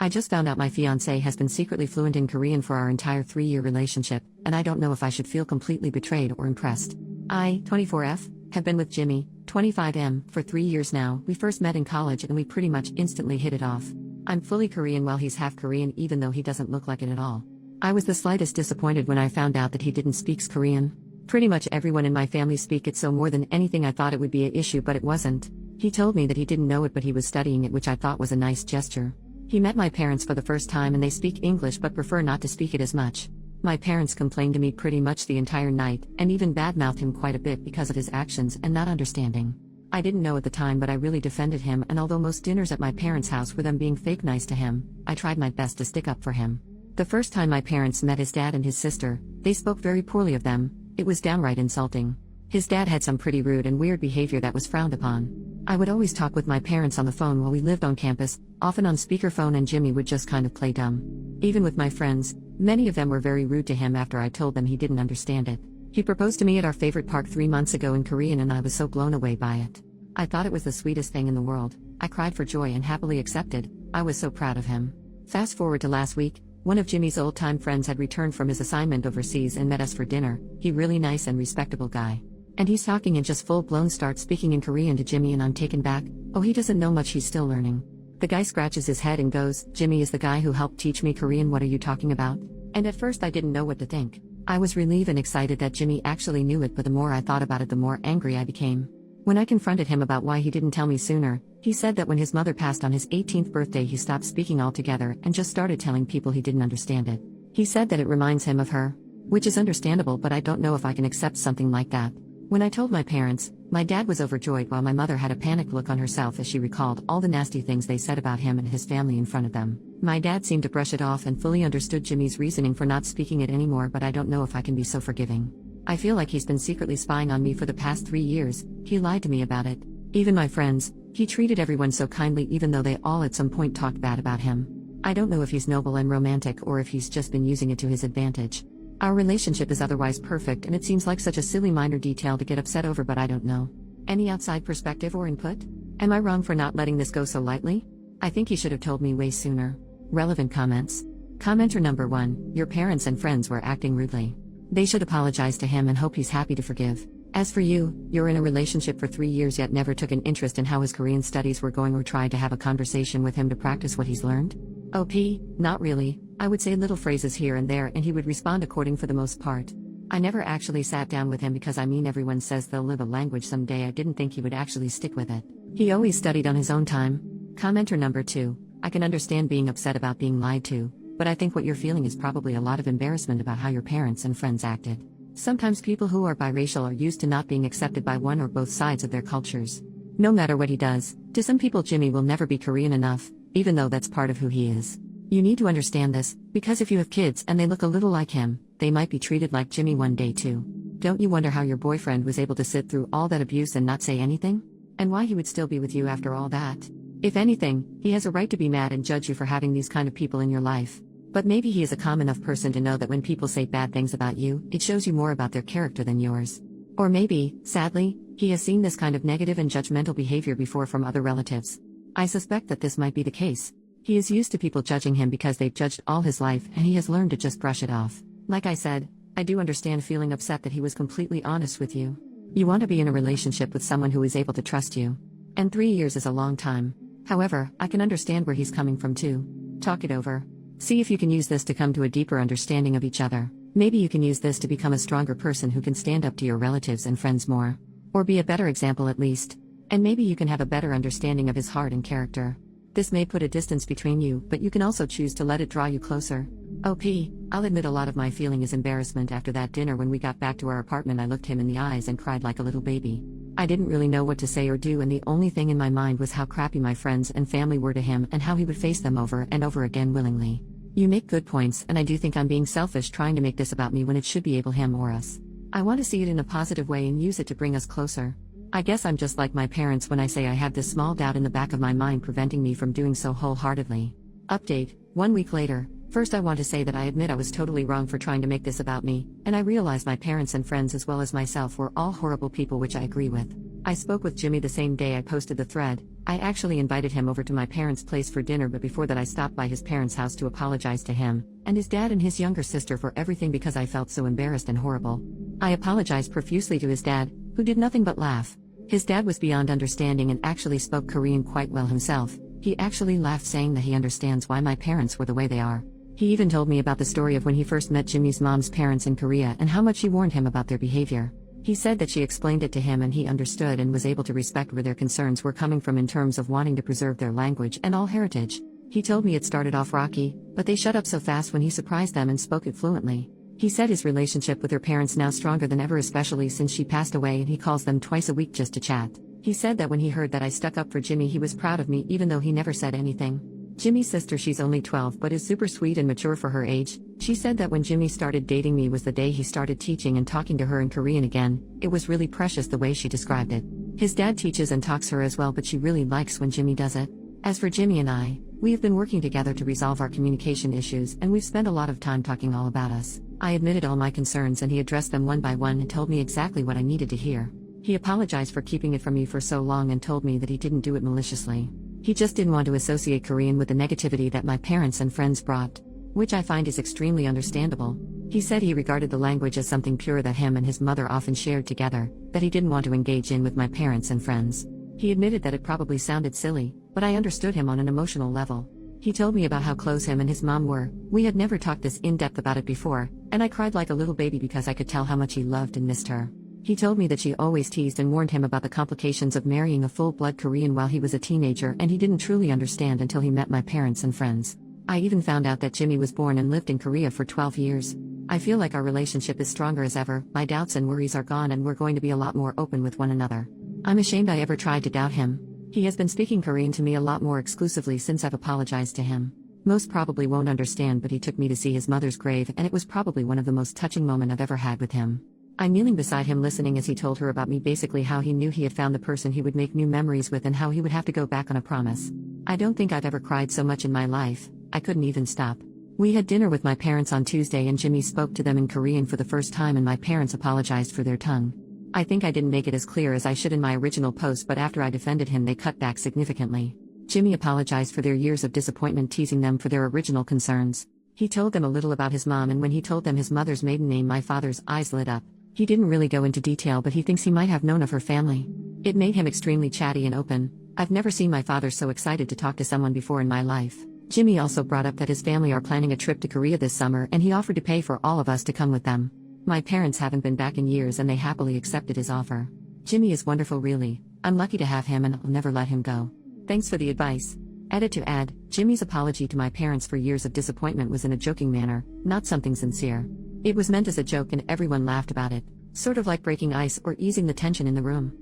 I just found out my fiancé has been secretly fluent in Korean for our entire 3-year relationship, and I don't know if I should feel completely betrayed or impressed. I, 24F, have been with Jimmy, 25M, for 3 years now. We first met in college and we pretty much instantly hit it off. I'm fully Korean while he's half Korean, even though he doesn't look like it at all. I was the slightest disappointed when I found out that he didn't speak Korean. Pretty much everyone in my family speak it, so more than anything I thought it would be an issue, but it wasn't. He told me that he didn't know it but he was studying it, which I thought was a nice gesture. He met my parents for the first time and they speak English but prefer not to speak it as much. My parents complained to me pretty much the entire night, and even badmouthed him quite a bit because of his actions and not understanding. I didn't know at the time, but I really defended him, and although most dinners at my parents' house were them being fake nice to him, I tried my best to stick up for him. The first time my parents met his dad and his sister, they spoke very poorly of them. It was downright insulting. His dad had some pretty rude and weird behavior that was frowned upon. I would always talk with my parents on the phone while we lived on campus, often on speakerphone, and Jimmy would just kind of play dumb. Even with my friends, many of them were very rude to him after I told them he didn't understand it. He proposed to me at our favorite park 3 months ago in Korean and I was so blown away by it. I thought it was the sweetest thing in the world. I cried for joy and happily accepted. I was so proud of him. Fast forward to last week, one of Jimmy's old-time friends had returned from his assignment overseas and met us for dinner. He really nice and respectable guy. And he's talking and just full-blown starts speaking in Korean to Jimmy and I'm taken back. Oh, he doesn't know much, he's still learning. The guy scratches his head and goes, "Jimmy is the guy who helped teach me Korean, what are you talking about?" And at first I didn't know what to think. I was relieved and excited that Jimmy actually knew it, but the more I thought about it the more angry I became. When I confronted him about why he didn't tell me sooner, he said that when his mother passed on his 18th birthday he stopped speaking altogether and just started telling people he didn't understand it. He said that it reminds him of her. Which is understandable, but I don't know if I can accept something like that. When I told my parents, my dad was overjoyed while my mother had a panicked look on herself as she recalled all the nasty things they said about him and his family in front of them. My dad seemed to brush it off and fully understood Jimmy's reasoning for not speaking it anymore, but I don't know if I can be so forgiving. I feel like he's been secretly spying on me for the past 3 years. He lied to me about it. Even my friends, he treated everyone so kindly even though they all at some point talked bad about him. I don't know if he's noble and romantic or if he's just been using it to his advantage. Our relationship is otherwise perfect and it seems like such a silly minor detail to get upset over, but I don't know. Any outside perspective or input? Am I wrong for not letting this go so lightly? I think he should have told me way sooner. Relevant comments. Commenter number 1, your parents and friends were acting rudely. They should apologize to him and hope he's happy to forgive. As for you, you're in a relationship for 3 years yet never took an interest in how his Korean studies were going or tried to have a conversation with him to practice what he's learned? OP, not really. I would say little phrases here and there and he would respond according for the most part. I never actually sat down with him because everyone says they'll live a language someday. I didn't think he would actually stick with it. He always studied on his own time. Commenter number 2, I can understand being upset about being lied to, but I think what you're feeling is probably a lot of embarrassment about how your parents and friends acted. Sometimes people who are biracial are used to not being accepted by one or both sides of their cultures. No matter what he does, to some people Jimmy will never be Korean enough, even though that's part of who he is. You need to understand this, because if you have kids and they look a little like him, they might be treated like Jimmy one day too. Don't you wonder how your boyfriend was able to sit through all that abuse and not say anything? And why he would still be with you after all that? If anything, he has a right to be mad and judge you for having these kind of people in your life. But maybe he is a calm enough person to know that when people say bad things about you, it shows you more about their character than yours. Or maybe, sadly, he has seen this kind of negative and judgmental behavior before from other relatives. I suspect that this might be the case. He is used to people judging him because they've judged all his life and he has learned to just brush it off. Like I said, I do understand feeling upset that he was completely honest with you. You want to be in a relationship with someone who is able to trust you. And 3 years is a long time. However, I can understand where he's coming from too. Talk it over. See if you can use this to come to a deeper understanding of each other. Maybe you can use this to become a stronger person who can stand up to your relatives and friends more. Or be a better example at least. And maybe you can have a better understanding of his heart and character. This may put a distance between you, but you can also choose to let it draw you closer. OP, I'll admit a lot of my feeling is embarrassment. After that dinner when we got back to our apartment I looked him in the eyes and cried like a little baby. I didn't really know what to say or do and the only thing in my mind was how crappy my friends and family were to him and how he would face them over and over again willingly. You make good points and I do think I'm being selfish trying to make this about me when it should be able him or us. I want to see it in a positive way and use it to bring us closer. I guess I'm just like my parents when I say I have this small doubt in the back of my mind preventing me from doing so wholeheartedly. Update, 1 week later. First I want to say that I admit I was totally wrong for trying to make this about me, and I realize my parents and friends as well as myself were all horrible people, which I agree with. I spoke with Jimmy the same day I posted the thread, I actually invited him over to my parents' place for dinner, but before that I stopped by his parents' house to apologize to him, and his dad and his younger sister for everything because I felt so embarrassed and horrible. I apologized profusely to his dad, who did nothing but laugh. His dad was beyond understanding and actually spoke Korean quite well himself. He actually laughed, saying that he understands why my parents were the way they are. He even told me about the story of when he first met Jimmy's mom's parents in Korea and how much she warned him about their behavior. He said that she explained it to him and he understood and was able to respect where their concerns were coming from in terms of wanting to preserve their language and all heritage. He told me it started off rocky, but they shut up so fast when he surprised them and spoke it fluently. He said his relationship with her parents now stronger than ever, especially since she passed away, and he calls them twice a week just to chat. He said that when he heard that I stuck up for Jimmy, he was proud of me even though he never said anything. Jimmy's sister, she's only 12 but is super sweet and mature for her age. She said that when Jimmy started dating me was the day he started teaching and talking to her in Korean again. It was really precious the way she described it. His dad teaches and talks her as well, but she really likes when Jimmy does it. As for Jimmy and I, we have been working together to resolve our communication issues, and we've spent a lot of time talking all about us. I admitted all my concerns and he addressed them one by one and told me exactly what I needed to hear. He apologized for keeping it from me for so long and told me that he didn't do it maliciously. He just didn't want to associate Korean with the negativity that my parents and friends brought, which I find is extremely understandable. He said he regarded the language as something pure that him and his mother often shared together, that he didn't want to engage in with my parents and friends. He admitted that it probably sounded silly, but I understood him on an emotional level. He told me about how close him and his mom were. We had never talked this in-depth about it before, and I cried like a little baby because I could tell how much he loved and missed her. He told me that she always teased and warned him about the complications of marrying a full-blood Korean while he was a teenager, and he didn't truly understand until he met my parents and friends. I even found out that Jimmy was born and lived in Korea for 12 years. I feel like our relationship is stronger as ever, my doubts and worries are gone, and we're going to be a lot more open with one another. I'm ashamed I ever tried to doubt him. He has been speaking Korean to me a lot more exclusively since I've apologized to him. Most probably won't understand, but he took me to see his mother's grave, and it was probably one of the most touching moments I've ever had with him. I'm kneeling beside him listening as he told her about me, basically how he knew he had found the person he would make new memories with and how he would have to go back on a promise. I don't think I've ever cried so much in my life. I couldn't even stop. We had dinner with my parents on Tuesday and Jimmy spoke to them in Korean for the first time and my parents apologized for their tongue. I think I didn't make it as clear as I should in my original post, but after I defended him they cut back significantly. Jimmy apologized for their years of disappointment, teasing them for their original concerns. He told them a little about his mom, and when he told them his mother's maiden name, my father's eyes lit up. He didn't really go into detail, but he thinks he might have known of her family. It made him extremely chatty and open. I've never seen my father so excited to talk to someone before in my life. Jimmy also brought up that his family are planning a trip to Korea this summer and he offered to pay for all of us to come with them. My parents haven't been back in years and they happily accepted his offer. Jimmy is wonderful, really. I'm lucky to have him and I'll never let him go. Thanks for the advice. Edit to add, Jimmy's apology to my parents for years of disappointment was in a joking manner, not something sincere. It was meant as a joke and everyone laughed about it, sort of like breaking ice or easing the tension in the room.